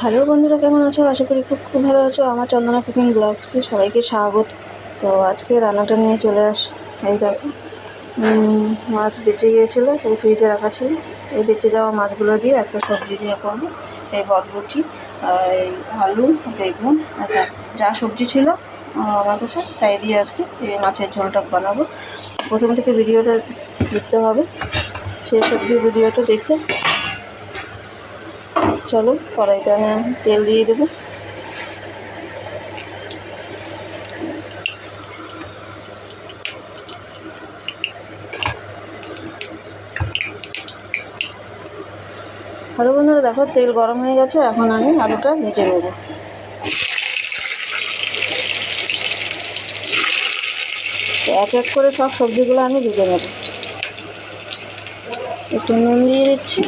Hello বন্ধুরা, কেমন আছো? আশা করি খুব খুব ভালো আছো। আমার চন্দনা কুকিং ব্লগসে সবাইকে স্বাগত। তো আজকে রান্নাটা নিয়ে চলে আসি। এই দেখো, মাছ বেঁচে গিয়েছিলো, সেই ফ্রিজে রাখা ছিল। এই বেঁচে যাওয়া মাছগুলো দিয়ে আজকে সবজি দিয়ে করবো। এই বটবটি, এই আলু, বেগুন, আর যা সবজি ছিল আমার কাছে, তাই দিয়ে আজকে এই মাছের ঝোলটা বানাবো। প্রথম থেকে ভিডিওটা দেখতে হবে, সেই সবজি ভিডিওটা দেখে চলো কড়াইতে আমি তেল দিয়ে দেবো। হ্যালো বন্ধুরা, দেখো তেল গরম হয়ে গেছে। এখন আমি আলুটা ভেজে নেব। এক এক করে সব সবজিগুলো আমি ভেজে নেব। একটু নুন দিয়ে দিচ্ছি,